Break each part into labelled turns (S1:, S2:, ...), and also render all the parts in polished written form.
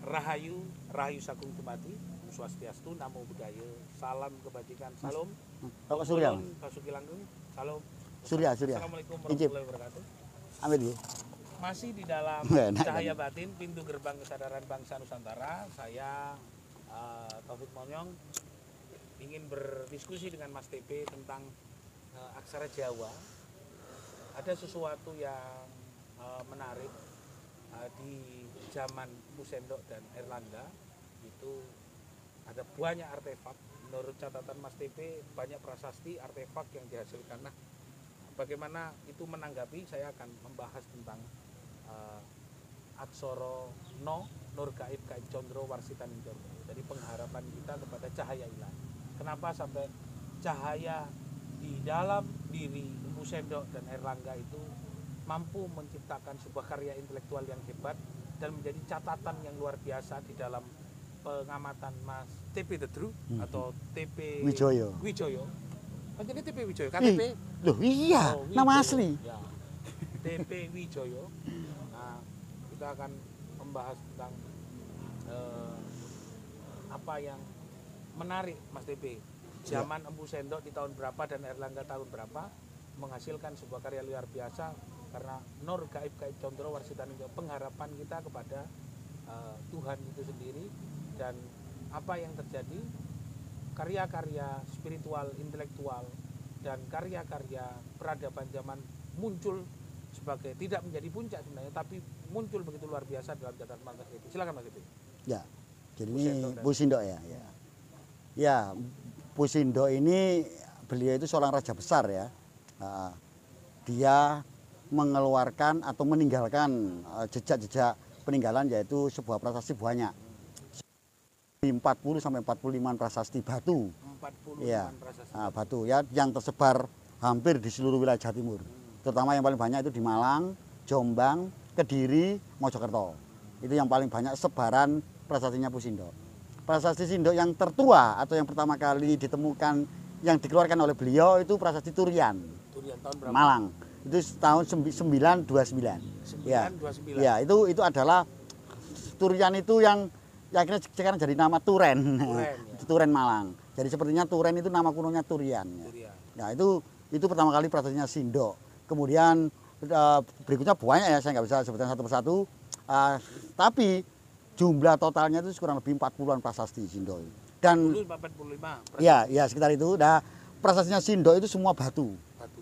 S1: Rahayu, Rahayu Sagung Dumadi, Swastiastu, Namo Buddhaya, salam kebajikan, salam.
S2: Kok Surya?
S1: Basuki Langgeng, salam.
S2: Surya.
S1: Assalamualaikum
S2: Icip.
S1: warahmatullahi wabarakatuh.
S2: Amin ya.
S1: Masih di dalam
S2: Enak,
S1: Cahaya
S2: kan?
S1: Batin, pintu gerbang kesadaran bangsa Nusantara. Saya Taufik Monyong ingin berdiskusi dengan Mas TP tentang aksara Jawa. Ada sesuatu yang menarik di zaman Pusendok dan Erlangga, itu ada banyak artefak. Menurut catatan Mas TP, banyak prasasti artefak yang dihasilkan. Nah, bagaimana itu menanggapi? Saya akan membahas tentang Aksara No, Nur Gaib Gaib Condro Warsitan Condro. Jadi pengharapan kita kepada cahaya ilahi. Kenapa sampai cahaya di dalam diri Empu Sendok dan Erlangga itu mampu menciptakan sebuah karya intelektual yang hebat dan menjadi catatan yang luar biasa di dalam pengamatan Mas TP The True atau TP
S2: Wijoyo.
S1: Kan jadi TP Wijoyo, KTP.
S2: Loh iya,
S1: Oh,
S2: nama
S1: Wijoyo.
S2: asli.
S1: Ya. TP Wijoyo. Nah, kita akan membahas tentang apa yang menarik Mas TP. Zaman Empu Sendok di tahun berapa dan Erlangga tahun berapa menghasilkan sebuah karya luar biasa, karena Nur Gaib Gaib Condro Warsitan Condro, pengharapan kita kepada Tuhan itu sendiri. Dan apa yang terjadi, karya-karya spiritual, intelektual, dan karya-karya peradaban zaman muncul sebagai, tidak menjadi puncak sebenarnya, tapi muncul begitu luar biasa dalam catatan Mas TP. Silakan Mas TP.
S2: Ya. Jadi
S1: Pusendok
S2: ini Pusindok ya. Ya, Pusindok ini beliau itu seorang raja besar ya. Dia mengeluarkan atau meninggalkan jejak-jejak peninggalan, yaitu sebuah prasasti banyak. 40 sampai 45 prasasti batu.
S1: 45
S2: Ya,
S1: prasasti.
S2: batu ya yang tersebar hampir di seluruh wilayah Jawa Timur. Terutama yang paling banyak itu di Malang, Jombang, Kediri, Mojokerto. Itu yang paling banyak sebaran prasastinya Pusindok. Prasasti Sindok yang tertua atau yang pertama kali ditemukan yang dikeluarkan oleh beliau itu prasasti Turian,
S1: Turian tahun berapa?
S2: Malang. Itu tahun 929. Ya.
S1: 929.
S2: Ya, itu adalah Turian itu yang akhirnya sekarang jadi nama Turen.
S1: Turen, ya.
S2: Turen Malang. Jadi sepertinya Turen itu nama kunonya Turian. Ya.
S1: Turian.
S2: Nah, itu pertama kali prasastinya Sindok. Kemudian berikutnya banyak ya, saya nggak bisa sebutkan satu persatu. Tapi jumlah totalnya itu kurang lebih 40-an prasasti Sindok. Dan
S1: 45.
S2: ya sekitar itu. Nah, prasastinya Sindok itu semua batu.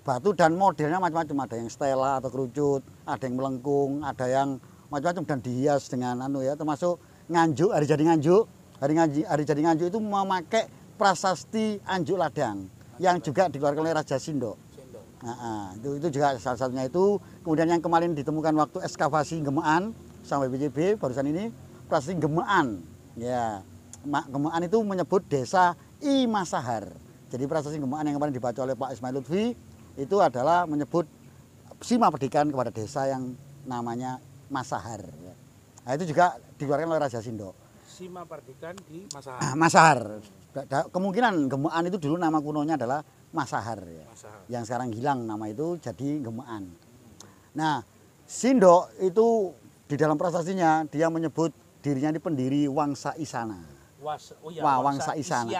S2: Batu dan modelnya macam-macam, ada yang stela atau kerucut, ada yang melengkung, ada yang macam-macam dan dihias dengan termasuk Nganjuk, hari jadi Nganjuk. Hari jadi Nganjuk itu memakai prasasti Anjuk Ladang yang juga dikeluarkan oleh Raja Sindok. Nah, itu juga salah satunya itu. Kemudian yang kemarin ditemukan waktu ekskavasi Gemean sampai BCB barusan ini, prasasti Gemean. Ya, Gemean itu menyebut desa I Masahar. Jadi prasasti Gemean yang kemarin dibaca oleh Pak Ismail Lutfi itu adalah menyebut sima pedikan kepada desa yang namanya Masahar. Nah, itu juga dikeluarkan oleh Raja Sindok.
S1: Sima Pardikan di Masahar.
S2: Masahar. Kemungkinan Gemean itu dulu nama kunonya adalah Masahar. Ya.
S1: Masahar.
S2: Yang sekarang hilang nama itu jadi Gemean. Nah, Sindok itu di dalam prasastinya dia menyebut dirinya ini pendiri Wangsa Isana. Wangsa Isana.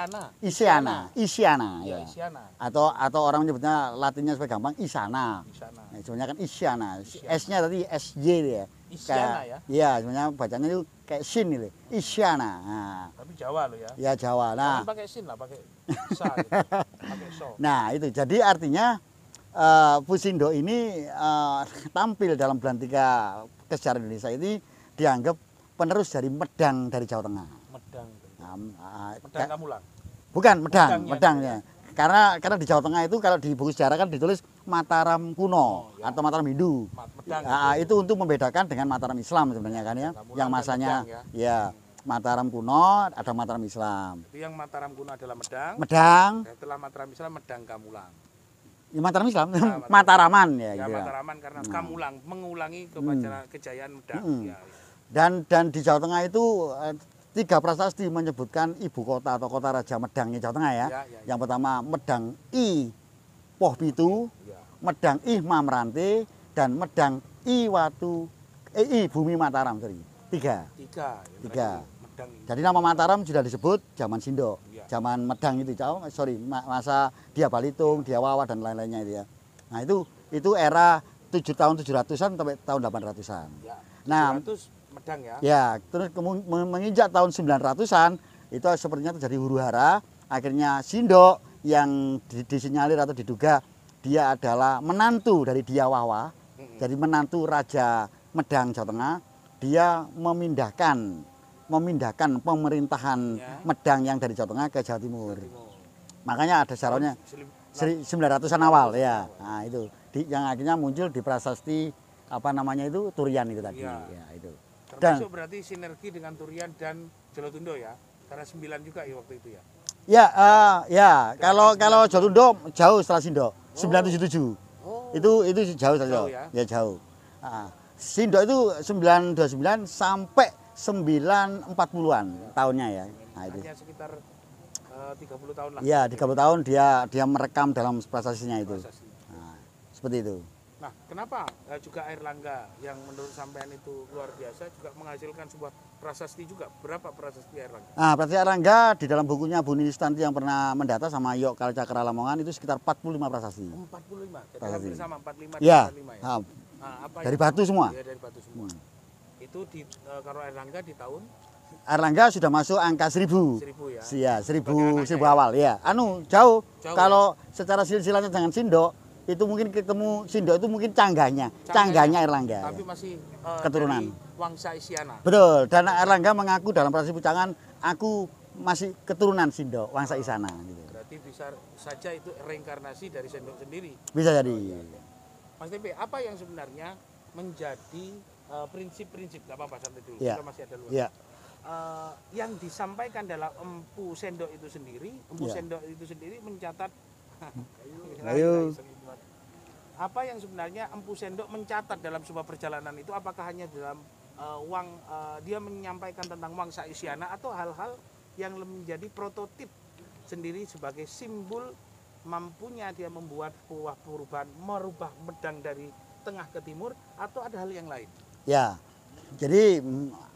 S2: Isyana.
S1: Ya,
S2: Ya.
S1: Isyana.
S2: Atau orang menyebutnya Latinnya supaya gampang Isyana.
S1: Isyana.
S2: Nah, sebenarnya kan Isyana. S-nya tadi SY ya.
S1: Isyana ya.
S2: Iya, sebenarnya bacanya itu kayak sin itu. Isyana. Nah,
S1: Tapi Jawa loh ya.
S2: ya Jawa.
S1: Jangan
S2: Nah,
S1: pakai sin lah, pakai sa gitu. Pakai so.
S2: nah itu jadi artinya Pusindok ini tampil dalam belantika kesejahteraan Indonesia ini dianggap penerus dari Medang dari Jawa Tengah.
S1: Medang.
S2: Medang
S1: Medang Kamulang.
S2: Bukan
S1: Medangnya.
S2: Medangnya. Karena di Jawa Tengah itu kalau di buku sejarah kan ditulis Mataram kuno
S1: ya.
S2: atau Mataram Hindu.
S1: Medang.
S2: Itu untuk membedakan dengan Mataram Islam sebenarnya kan ya.
S1: Kamulang
S2: Yang
S1: dan
S2: masanya
S1: Medang,
S2: ya Mataram kuno ada Mataram Islam.
S1: Itu yang Mataram kuno adalah Medang.
S2: Medang,
S1: Setelah Mataram Islam, Medang Kamulang.
S2: ya Mataram Islam,
S1: Mataram.
S2: Mataraman ya.
S1: Ya,
S2: gitu ya.
S1: Mataraman karena Kamulang mengulangi kejayaan Medang. Ya.
S2: Dan di Jawa Tengah itu 3 prasasti menyebutkan ibu kota atau kota raja Medangnya Jawa Tengah ya.
S1: Ya.
S2: Yang pertama Medang I Poh Pitu,
S1: Ya.
S2: Medang I Mamrante, dan Medang I Watu I Bumi Mataram. Sorry. Tiga.
S1: Tiga. Ya,
S2: Tiga.
S1: berarti Medang ini.
S2: Jadi nama Mataram sudah disebut zaman Sindo,
S1: Iya.
S2: zaman Medang itu, masa dia Balitung, dia Wawa dan lain-lainnya itu ya. Nah itu era 7 tahun 700-an sampai tahun 800-an.
S1: Ya.
S2: Nah,
S1: 700 Medang ya.
S2: ya terus menginjak tahun 900-an itu sepertinya terjadi huru-hara. Akhirnya Sindo yang disinyalir atau diduga dia adalah menantu dari Dia Wawa, jadi menantu Raja Medang Jawa Tengah, dia memindahkan pemerintahan
S1: Ya.
S2: Medang yang dari Jawa Tengah ke Jawa Timur.
S1: Timur.
S2: Makanya ada sejarahnya 900-an awal ya. Nah itu yang akhirnya muncul di prasasti apa namanya itu Turian itu tadi.
S1: Iya.
S2: Ya, itu.
S1: Termasuk berarti sinergi dengan Turian dan Jolotundo ya. Karena 9 juga ya waktu itu ya.
S2: Ya, kalau Jolotundo jauh setelah Sindo, 977.
S1: Oh.
S2: Itu jauh saja.
S1: Jauh ya?
S2: Ya jauh. Sindo itu 929 sampai 940-an tahunnya ya. Nah, itu.
S1: Hanya sekitar 30 tahun lah.
S2: Ya, 30 tahun dia merekam dalam prasasinya itu.
S1: Prasasti.
S2: Nah, seperti itu.
S1: Nah, kenapa juga Airlangga yang menurut sampean itu luar biasa juga menghasilkan sebuah prasasti juga? Berapa prasasti Airlangga?
S2: Nah, prasasti Airlangga di dalam bukunya Bu Nini Sutanti yang pernah mendata sama Yok Kalcakra Lamongan itu sekitar 45 prasasti.
S1: 45. Jadi
S2: Prasasti.
S1: hampir sama 45
S2: Ya,
S1: 45 ya.
S2: nah,
S1: Nah, apa
S2: dari
S1: yang-
S2: batu semua.
S1: Iya, dari batu semua. Itu di kalau Airlangga di tahun
S2: Airlangga sudah masuk angka 1000.
S1: 1000 ya.
S2: Iya, 1000
S1: anaknya
S2: 1000
S1: ya?
S2: awal ya. Jauh.
S1: Jauh,
S2: Kalau secara silsilahnya dengan Sindo itu mungkin ketemu Sindo itu mungkin canggahnya Airlangga.
S1: Tapi masih
S2: Keturunan.
S1: dari Wangsa Isyana.
S2: Betul, dan Airlangga mengaku dalam prasasti Pucangan, aku masih keturunan Sindo, Wangsa Isana gitu.
S1: Berarti bisa saja itu reinkarnasi dari Sendok sendiri.
S2: Bisa jadi.
S1: Mas TP, apa yang sebenarnya menjadi prinsip-prinsip, nggak apa-apa santai dulu,
S2: Iya.
S1: kita masih ada luar.
S2: Iya.
S1: Yang disampaikan dalam Empu Sendok itu sendiri, Empu
S2: Iya.
S1: Sendok itu sendiri mencatat
S2: Ayo.
S1: apa yang sebenarnya Empu Sendok mencatat dalam sebuah perjalanan itu, apakah hanya dalam dia menyampaikan tentang Wangsa Isyana atau hal-hal yang menjadi prototip sendiri sebagai simbol mampunya dia membuat sebuah perubahan, merubah Medang dari tengah ke timur, atau ada hal yang lain?
S2: Ya. Jadi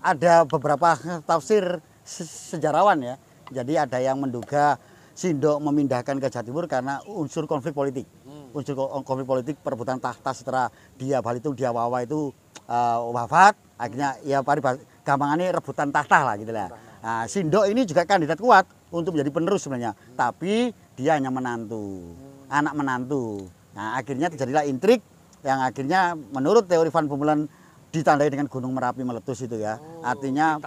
S2: ada beberapa tafsir sejarawan ya. Jadi ada yang menduga Sindo memindahkan ke Jawa Timur karena unsur konflik politik. Unsur konflik politik perebutan tahta setelah Dia Balitung, Dia Wawa itu wafat, akhirnya ya gampangannya rebutan tahta lah gitu lah. Nah, Sindo ini juga kandidat kuat untuk menjadi penerus sebenarnya, tapi dia hanya menantu, anak menantu. Nah, akhirnya terjadilah intrik yang akhirnya menurut teori Van Bommelen ditandai dengan Gunung Merapi meletus itu ya. Artinya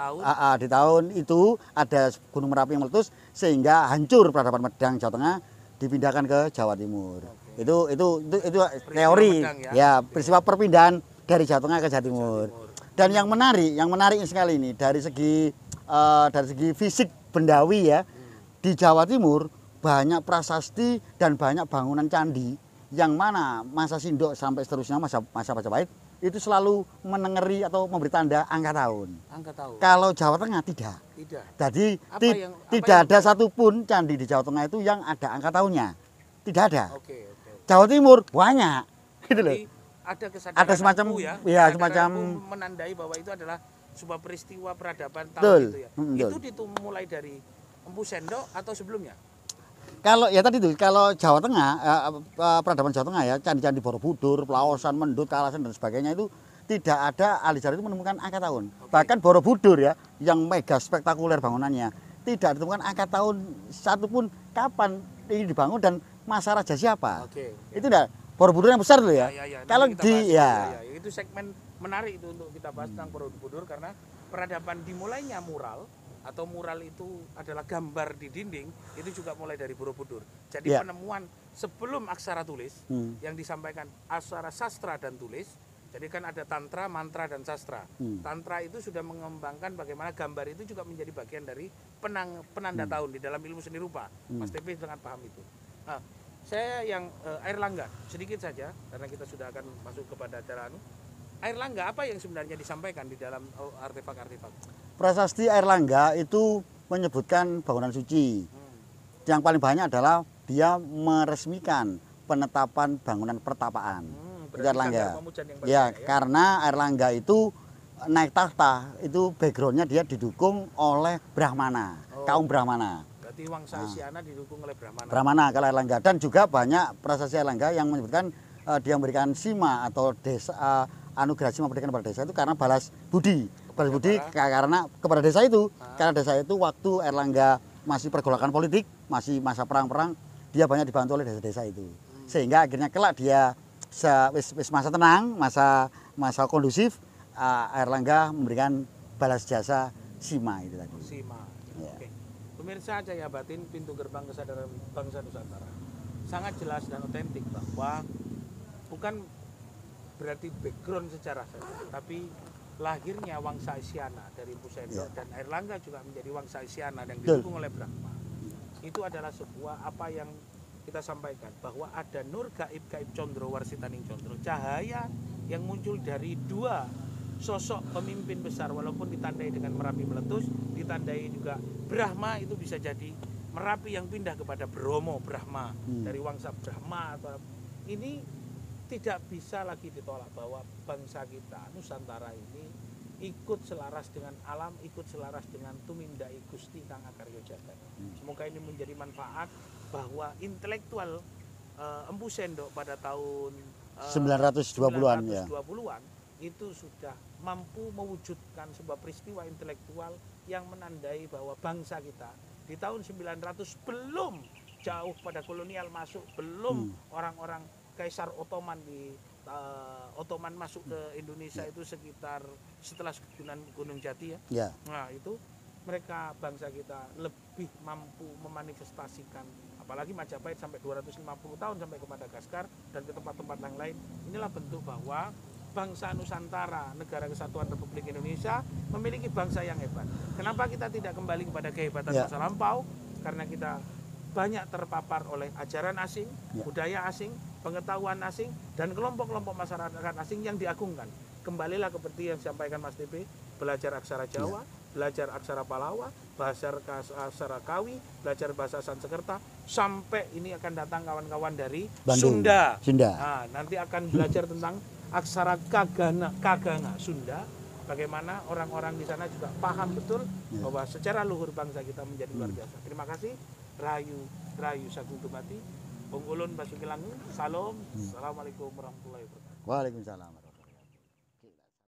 S2: di tahun itu ada Gunung Merapi yang meletus sehingga hancur peradaban Medang Jawa Tengah, dipindahkan ke Jawa Timur. Itu teori
S1: Medang
S2: ya, peristiwa perpindahan dari Jawa Tengah ke Jawa Timur. Dan yang menarik sekali ini dari segi fisik bendawi ya, di Jawa Timur banyak prasasti dan banyak bangunan candi yang mana masa Sindo sampai seterusnya masa Majapahit itu selalu menengeri atau memberi tanda angka tahun.
S1: Angka tahun.
S2: Kalau Jawa Tengah tidak.
S1: Tidak.
S2: Jadi
S1: Apa
S2: tidak
S1: yang-
S2: ada satupun candi di Jawa Tengah itu yang ada angka tahunnya. Tidak ada.
S1: Oke.
S2: Jawa Timur banyak. Gitu loh.
S1: Jadi ada kesadaran
S2: Ada semacam
S1: Empu ya,
S2: ya
S1: kesadaran
S2: semacam
S1: Empu menandai bahwa itu adalah sebuah peristiwa peradaban tahun
S2: Betul,
S1: itu ya.
S2: betul.
S1: Itu mulai dari Empu Sendok atau sebelumnya?
S2: kalau ya tadi itu kalau Jawa Tengah peradaban Jawa Tengah ya, candi-candi Borobudur, Pelaosan, Mendut, Kalasan dan sebagainya itu tidak ada ahli sejarah itu menemukan angka tahun. Bahkan Borobudur ya yang mega spektakuler bangunannya tidak ditemukan angka tahun satupun kapan ini dibangun dan masa raja siapa.
S1: Oke.
S2: Itu enggak Borobudur yang besar dulu ya.
S1: Nanti
S2: Kalau
S1: kita
S2: di
S1: bahas.
S2: ya
S1: Itu segmen menarik itu untuk kita bahas tentang Borobudur karena peradaban dimulainya mural atau mural itu adalah gambar di dinding itu juga mulai dari Borobudur. Jadi
S2: Ya.
S1: penemuan sebelum aksara tulis yang disampaikan aksara sastra dan tulis. Jadi kan ada tantra, mantra dan sastra. Tantra itu sudah mengembangkan bagaimana gambar itu juga menjadi bagian dari penanda tahun di dalam ilmu seni rupa. Mas TP sangat paham itu. Nah, saya yang Airlangga sedikit saja karena kita sudah akan masuk kepada acara Airlangga, apa yang sebenarnya disampaikan di dalam artefak-artefak?
S2: prasasti Airlangga itu menyebutkan bangunan suci. Yang paling banyak adalah dia meresmikan penetapan bangunan pertapaan. Itu
S1: Berarti
S2: Airlangga.
S1: tanggal pemujan yang paling
S2: Ya,
S1: banyak
S2: karena Airlangga itu naik tahta itu backgroundnya dia didukung oleh Brahmana, kaum Brahmana.
S1: Berarti Wangsa Isyana didukung oleh Brahmana.
S2: Brahmana kalau Airlangga, dan juga banyak prasasti Airlangga yang menyebutkan dia memberikan sima atau desa anugerah sima memberikan kepada desa itu karena balas budi. Balas budi karena kepada desa itu. Karena desa itu waktu Airlangga masih pergolakan politik, masih masa perang-perang, dia banyak dibantu oleh desa-desa itu. Sehingga akhirnya kelak dia masa tenang, masa kondusif, Airlangga memberikan balas jasa sima itu tadi.
S1: Sima.
S2: Ya.
S1: Oke. Pemirsa Cahaya Batin, pintu gerbang kesadaran bangsa Nusantara. Sangat jelas dan otentik bahwa bukan berarti background sejarah saja, tapi lahirnya Wangsa Isyana dari Empu Sendok dan Airlangga juga menjadi Wangsa Isyana yang didukung oleh Brahma. Itu adalah sebuah apa yang kita sampaikan bahwa ada nur gaib Condro Warsitaning Condro, cahaya yang muncul dari dua sosok pemimpin besar, walaupun ditandai dengan Merapi meletus, ditandai juga Brahma, itu bisa jadi Merapi yang pindah kepada Bromo Brahma, dari Wangsa Brahma. Atau ini tidak bisa lagi ditolak bahwa bangsa kita Nusantara ini ikut selaras dengan alam, ikut selaras dengan Tumindai Gusti Kang Akarya Jagat. Semoga ini menjadi manfaat bahwa intelektual Empu Sendok pada tahun
S2: 920-an ya.
S1: 920-an itu sudah mampu mewujudkan sebuah peristiwa intelektual yang menandai bahwa bangsa kita di tahun 900 belum jauh pada kolonial masuk, belum orang-orang Kaisar Ottoman Ottoman masuk ke Indonesia itu sekitar setelah Gunung Jati ya. Nah itu mereka bangsa kita lebih mampu memanifestasikan, apalagi Majapahit sampai 250 tahun sampai ke Madagaskar dan ke tempat-tempat yang lain. Inilah bentuk bahwa bangsa Nusantara, Negara Kesatuan Republik Indonesia memiliki bangsa yang hebat. Kenapa kita tidak kembali kepada kehebatan masa lampau? Karena kita banyak terpapar oleh ajaran asing, budaya asing, pengetahuan asing, dan kelompok-kelompok masyarakat asing yang diagungkan. Kembalilah seperti yang disampaikan Mas TP, belajar aksara Jawa, belajar aksara Palawa, belajar aksara Kawi, belajar bahasa Sanskerta, sampai ini akan datang kawan-kawan dari
S2: Bandung,
S1: Sunda.
S2: Sunda.
S1: Nah, nanti akan belajar tentang aksara Kaganga Sunda. Bagaimana orang-orang di sana juga paham betul bahwa secara luhur bangsa kita menjadi luar biasa. Terima kasih. Rayu Sagung Dumati, Bung Ulun Basuki Langu. Salam. Assalamualaikum warahmatullahi wabarakatuh.
S2: Waalaikumsalam.